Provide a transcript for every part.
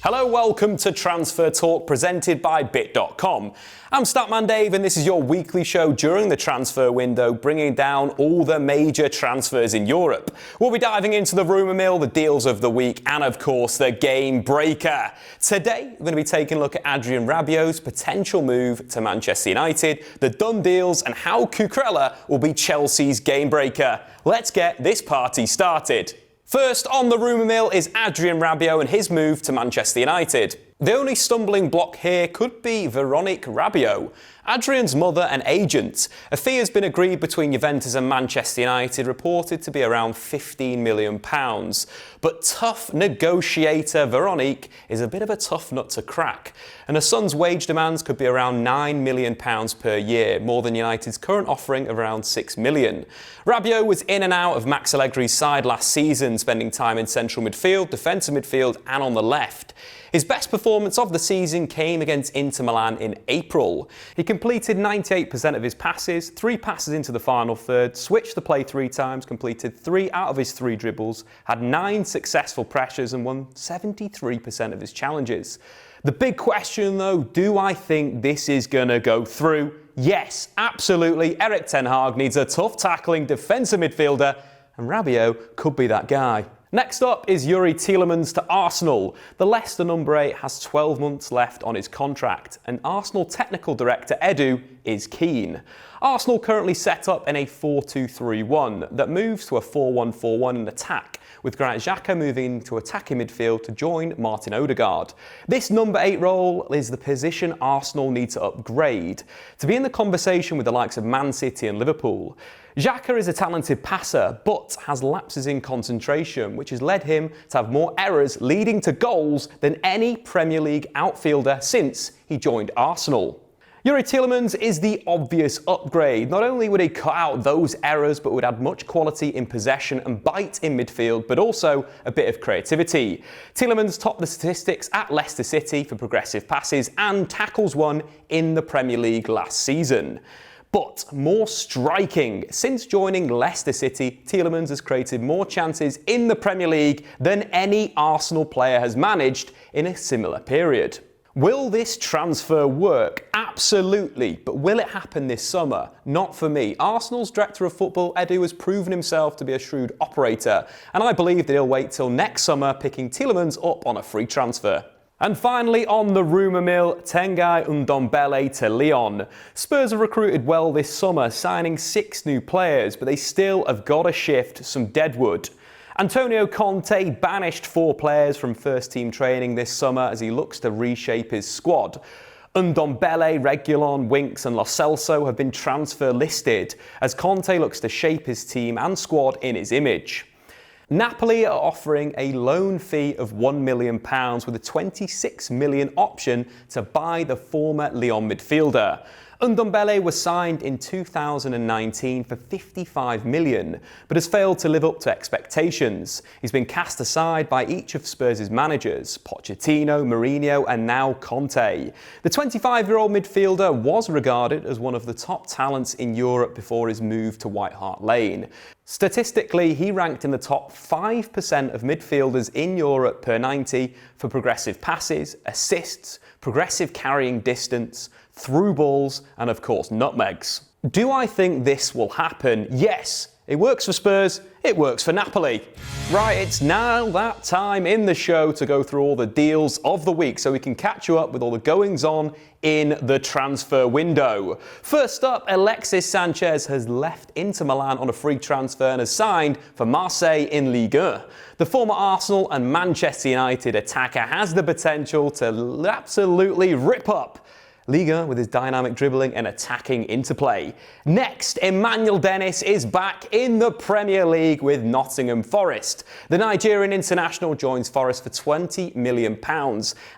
Hello, welcome to Transfer Talk presented by Bit.com. I'm Statman Dave and this is your weekly show during the transfer window, bringing down all the major transfers in Europe. We'll be diving into the rumour mill, the deals of the week and of course the game breaker. Today we're going to be taking a look at Adrian Rabiot's potential move to Manchester United, the done deals and how Cucurella will be Chelsea's game breaker. Let's get this party started. First on the rumour mill is Adrian Rabiot and his move to Manchester United. The only stumbling block here could be Veronique Rabiot, Adrian's mother and agent. A fee has been agreed between Juventus and Manchester United, reported to be around £15 million. But tough negotiator Veronique is a bit of a tough nut to crack, and her son's wage demands could be around £9 million per year, more than United's current offering of around £6 million. Rabiot was in and out of Max Allegri's side last season, spending time in central midfield, defensive midfield and on the left. His best performance of the season came against Inter Milan in April. He completed 98% of his passes, 3 passes into the final third, switched the play 3 times, completed 3 out of his 3 dribbles, had 9 successful pressures and won 73% of his challenges. The big question though, do I think this is going to go through? Yes, absolutely. Erik ten Hag needs a tough tackling defensive midfielder and Rabiot could be that guy. Next up is Youri Tielemans to Arsenal. The Leicester number 8 has 12 months left on his contract, and Arsenal technical director Edu is keen. Arsenal currently set up in a 4-2-3-1 that moves to a 4-1-4-1 in attack, with Granit Xhaka moving to attacking midfield to join Martin Odegaard. This number 8 role is the position Arsenal need to upgrade to be in the conversation with the likes of Man City and Liverpool. Xhaka is a talented passer, but has lapses in concentration, which has led him to have more errors leading to goals than any Premier League outfielder since he joined Arsenal. Youri Tielemans is the obvious upgrade. Not only would he cut out those errors, but would add much quality in possession and bite in midfield, but also a bit of creativity. Tielemans topped the statistics at Leicester City for progressive passes and tackles won in the Premier League last season. But more striking, since joining Leicester City, Tielemans has created more chances in the Premier League than any Arsenal player has managed in a similar period. Will this transfer work? Absolutely, but will it happen this summer? Not for me. Arsenal's director of football, Edu, has proven himself to be a shrewd operator, and I believe that he'll wait till next summer, picking Tielemans up on a free transfer. And finally on the rumour mill, Tanguy Ndombele to Lyon. Spurs have recruited well this summer, signing 6 new players, but they still have got to shift some deadwood. Antonio Conte banished 4 players from first-team training this summer as he looks to reshape his squad. Ndombele, Reguilon, Winks and Lo Celso have been transfer listed as Conte looks to shape his team and squad in his image. Napoli are offering a loan fee of £1 million with a £26 million option to buy the former Lyon midfielder. Ndombele was signed in 2019 for £55 million, but has failed to live up to expectations. He's been cast aside by each of Spurs' managers, Pochettino, Mourinho and now Conte. The 25-year-old midfielder was regarded as one of the top talents in Europe before his move to White Hart Lane. Statistically, he ranked in the top 5% of midfielders in Europe per 90 for progressive passes, assists, progressive carrying distance, through balls and of course nutmegs. Do I think this will happen? Yes. It works for Spurs, it works for Napoli. Right, it's now that time in the show to go through all the deals of the week so we can catch you up with all the goings on in the transfer window. First up, Alexis Sanchez has left Inter Milan on a free transfer and has signed for Marseille in Ligue 1. The former Arsenal and Manchester United attacker has the potential to absolutely rip up Liga with his dynamic dribbling and attacking interplay. Next, Emmanuel is back in the Premier League with Nottingham Forest. The Nigerian international joins Forest for £20 million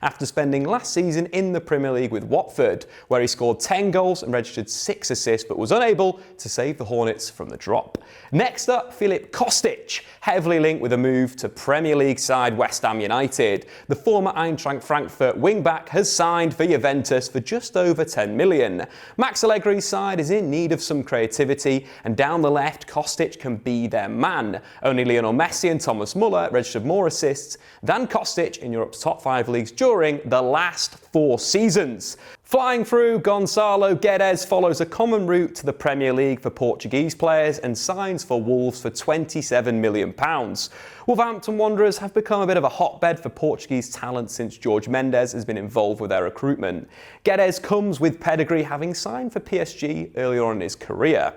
after spending last season in the Premier League with Watford, where he scored 10 goals and registered 6 assists but was unable to save the Hornets from the drop. Next up, Filip Kostich, heavily linked with a move to Premier League side West Ham United. The former Eintracht Frankfurt wing-back has signed for Juventus for just over 10 million. Max Allegri's side is in need of some creativity, and down the left, Kostich can be their man. Only Lionel Messi and Thomas Muller registered more assists than Kostich in Europe's top 5 leagues during the last 4 seasons. Flying through, Gonçalo Guedes follows a common route to the Premier League for Portuguese players and signs for Wolves for £27 million. Wolverhampton Wanderers have become a bit of a hotbed for Portuguese talent since Jorge Mendes has been involved with their recruitment. Guedes comes with pedigree, having signed for PSG earlier on in his career.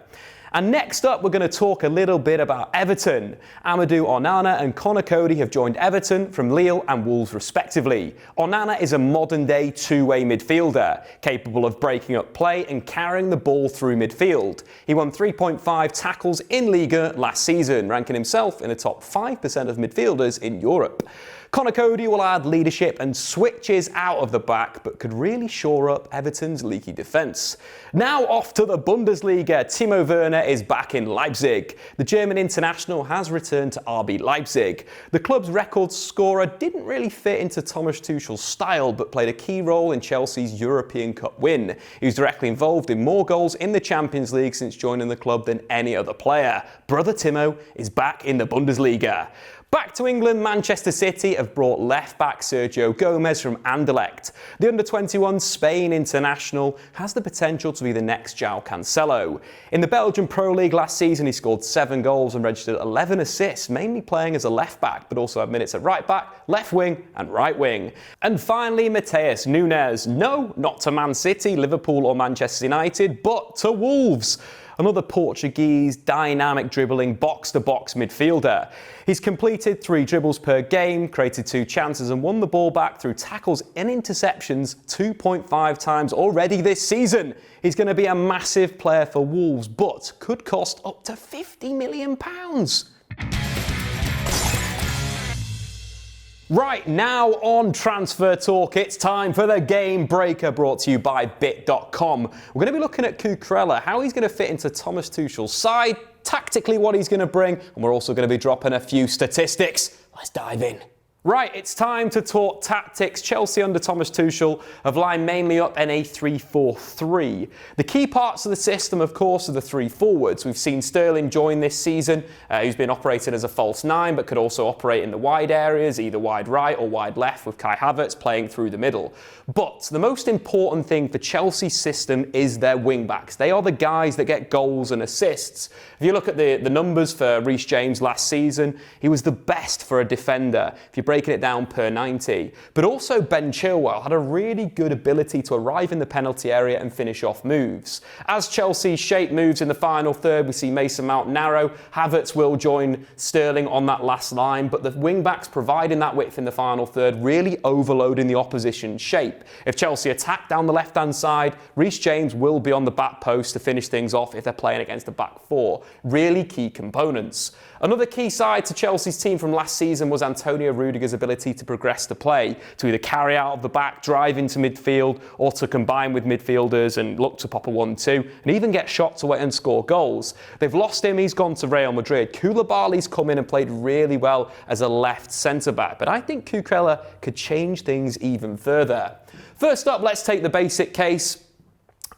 And next up, we're going to talk a little bit about Everton. Amadou Onana and Conor Cody have joined Everton from Lille and Wolves respectively. Onana is a modern-day two-way midfielder, capable of breaking up play and carrying the ball through midfield. He won 3.5 tackles in Liga last season, ranking himself in the top 5% of midfielders in Europe. Conor Cody will add leadership and switches out of the back, but could really shore up Everton's leaky defence. Now off to the Bundesliga. Timo Werner is back in Leipzig. The German international has returned to RB Leipzig. The club's record scorer didn't really fit into Thomas Tuchel's style, but played a key role in Chelsea's European Cup win. He was directly involved in more goals in the Champions League since joining the club than any other player. Brother Timo is back in the Bundesliga. Back to England, Manchester City have brought left-back Sergio Gomez from Anderlecht. The under-21 Spain international has the potential to be the next João Cancelo. In the Belgian Pro League last season, he scored 7 goals and registered 11 assists, mainly playing as a left-back, but also had minutes at right-back, left wing and right wing. And finally, Matheus Nunes. No, not to Man City, Liverpool or Manchester United, but to Wolves. Another Portuguese, dynamic dribbling box-to-box midfielder. He's completed 3 dribbles per game, created 2 chances and won the ball back through tackles and interceptions 2.5 times already this season. He's going to be a massive player for Wolves, but could cost up to £50 million. Right, now on Transfer Talk, it's time for the Game Breaker, brought to you by Bit.com. We're going to be looking at Cucurella, how he's going to fit into Thomas Tuchel's side, tactically what he's going to bring, and we're also going to be dropping a few statistics. Let's dive in. Right, it's time to talk tactics. Chelsea under Thomas Tuchel have lined mainly up in a 3-4-3. The key parts of the system, of course, are the 3 forwards. We've seen Sterling join this season, who's been operated as a false 9, but could also operate in the wide areas, either wide right or wide left, with Kai Havertz playing through the middle. But the most important thing for Chelsea's system is their wing-backs. They are the guys that get goals and assists. If you look at the numbers for Reece James last season, he was the best for a defender. If you breaking it down per 90. But also Ben Chilwell had a really good ability to arrive in the penalty area and finish off moves. As Chelsea's shape moves in the final third, we see Mason Mount narrow. Havertz will join Sterling on that last line, but the wing-backs providing that width in the final third, really overloading the opposition's shape. If Chelsea attack down the left-hand side, Reece James will be on the back post to finish things off if they're playing against the back 4. Really key components. Another key side to Chelsea's team from last season was Antonio Rudiger's ability to progress the play, to either carry out of the back, drive into midfield, or to combine with midfielders and look to pop a 1-2, and even get shots away and score goals. They've lost him, he's gone to Real Madrid. Koulibaly's come in and played really well as a left centre-back, but I think Cucurella could change things even further. First up, let's take the basic case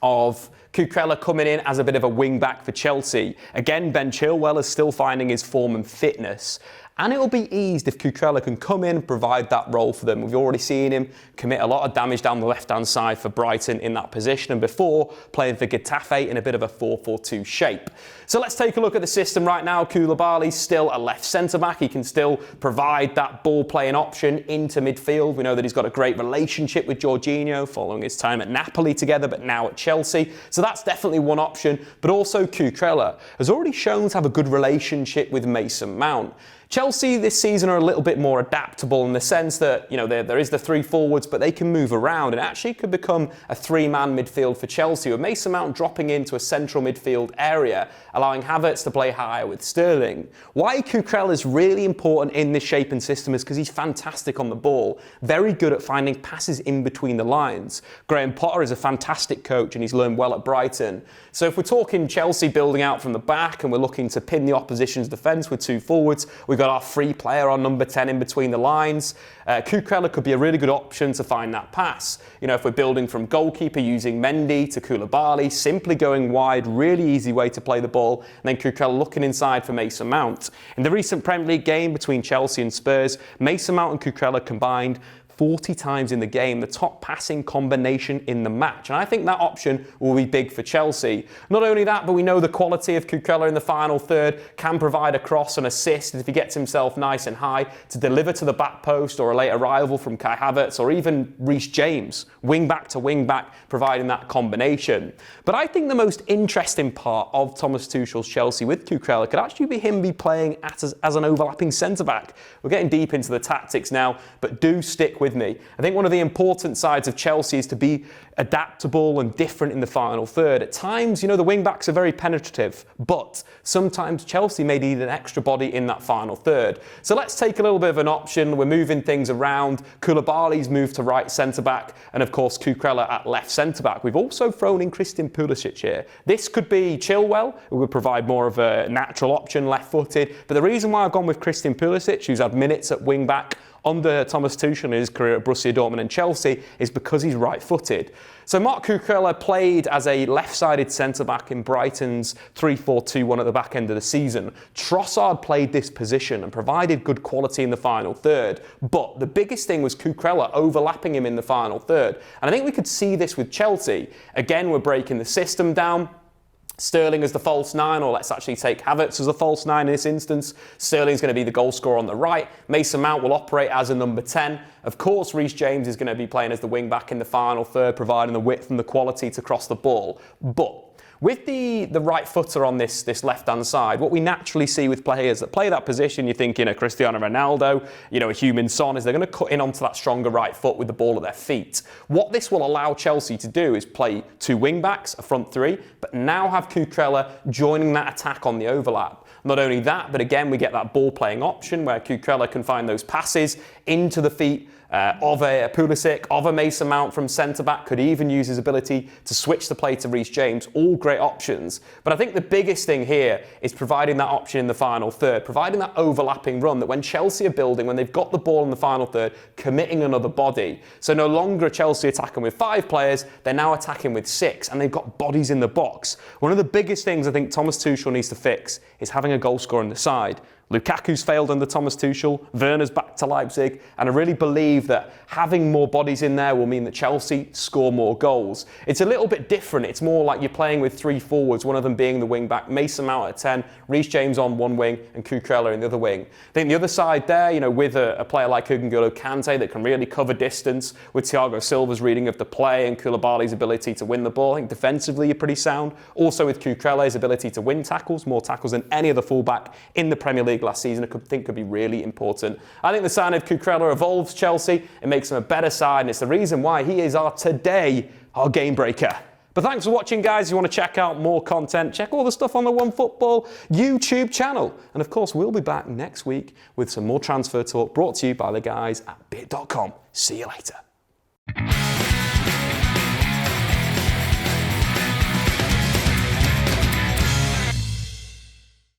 of Cucurella coming in as a bit of a wing-back for Chelsea. Again, Ben Chilwell is still finding his form and fitness. And it will be eased if Cucurella can come in and provide that role for them. We've already seen him commit a lot of damage down the left-hand side for Brighton in that position, and before playing for Getafe in a bit of a 4-4-2 shape. So let's take a look at the system right now. Koulibaly's still a left centre-back. He can still provide that ball-playing option into midfield. We know that he's got a great relationship with Jorginho following his time at Napoli together, but now at Chelsea. So that's definitely one option. But also Cucurella has already shown to have a good relationship with Mason Mount. Chelsea this season are a little bit more adaptable in the sense that, there is the 3 forwards, but they can move around and actually could become a 3-man midfield for Chelsea, with Mason Mount dropping into a central midfield area, allowing Havertz to play higher with Sterling. Why Cucurella is really important in this shape and system is because he's fantastic on the ball, very good at finding passes in between the lines. Graham Potter is a fantastic coach and he's learned well at Brighton. So if we're talking Chelsea building out from the back and we're looking to pin the opposition's defence with 2 forwards, we've got our free player on number 10 in between the lines. Cucurella could be a really good option to find that pass. You know, if we're building from goalkeeper, using Mendy to Koulibaly, simply going wide, really easy way to play the ball, and then Cucurella looking inside for Mason Mount. In the recent Premier League game between Chelsea and Spurs, Mason Mount and Cucurella combined 40 times in the game, the top passing combination in the match. And I think that option will be big for Chelsea. Not only that, but we know the quality of Cucurella in the final third, can provide a cross and assist if he gets himself nice and high to deliver to the back post or a late arrival from Kai Havertz or even Reece James, wing back to wing back, providing that combination. But I think the most interesting part of Thomas Tuchel's Chelsea with Cucurella could actually be him playing as an overlapping centre-back. We're getting deep into the tactics now, but do stick with me. I think one of the important sides of Chelsea is to be adaptable and different in the final third. At times, you know, the wing-backs are very penetrative, but sometimes Chelsea may need an extra body in that final third. So let's take a little bit of an option. We're moving things around. Koulibaly's moved to right centre-back, and of course Cucurella at left centre-back. We've also thrown in Christian Pulisic here. This could be Chilwell, who would provide more of a natural option, left-footed. But the reason why I've gone with Christian Pulisic, who's had minutes at wing-back under Thomas Tuchel in his career at Borussia Dortmund and Chelsea, is because he's right-footed. So Marc Cucurella played as a left-sided centre-back in Brighton's 3-4-2-1 at the back end of the season. Trossard played this position and provided good quality in the final third. But the biggest thing was Cucurella overlapping him in the final third. And I think we could see this with Chelsea. Again, we're breaking the system down. Sterling as the false nine, or let's actually take Havertz as the false nine in this instance. Sterling's going to be the goal scorer on the right. Mason Mount will operate as a number 10. Of course, Reece James is going to be playing as the wing back in the final third, providing the width and the quality to cross the ball. But with the right footer on this left-hand side, what we naturally see with players that play that position, you're thinking a Cristiano Ronaldo, you know, a human Son, is they're going to cut in onto that stronger right foot with the ball at their feet. What this will allow Chelsea to do is play two wing-backs, a front three, but now have Cucurella joining that attack on the overlap. Not only that, but again, we get that ball-playing option where Cucurella can find those passes into the feet of a Pulisic, of a Mason Mount from centre-back, could even use his ability to switch the play to Reece James. All great options. But I think the biggest thing here is providing that option in the final third, providing that overlapping run that when Chelsea are building, when they've got the ball in the final third, committing another body. So no longer are Chelsea attacking with 5 players, they're now attacking with 6, and they've got bodies in the box. One of the biggest things I think Thomas Tuchel needs to fix is having a goal scorer on the side. Lukaku's failed under Thomas Tuchel, Werner's back to Leipzig, and I really believe that having more bodies in there will mean that Chelsea score more goals. It's a little bit different. It's more like you're playing with 3 forwards, one of them being the wing-back, Mason Mount at 10, Reece James on one wing, and Cucurella in the other wing. I think the other side there, you know, with a player like N'Golo Kante that can really cover distance, with Thiago Silva's reading of the play and Koulibaly's ability to win the ball, I think defensively you're pretty sound. Also with Cucurella's ability to win tackles, more tackles than any other fullback in the Premier League last season, I think could be really important. I think the sign of Cucurella evolves Chelsea. It makes them a better side, and it's the reason why he is our game breaker. But thanks for watching, guys. If you want to check out more content, check all the stuff on the OneFootball YouTube channel. And of course, we'll be back next week with some more transfer talk brought to you by the guys at bit.com. See you later.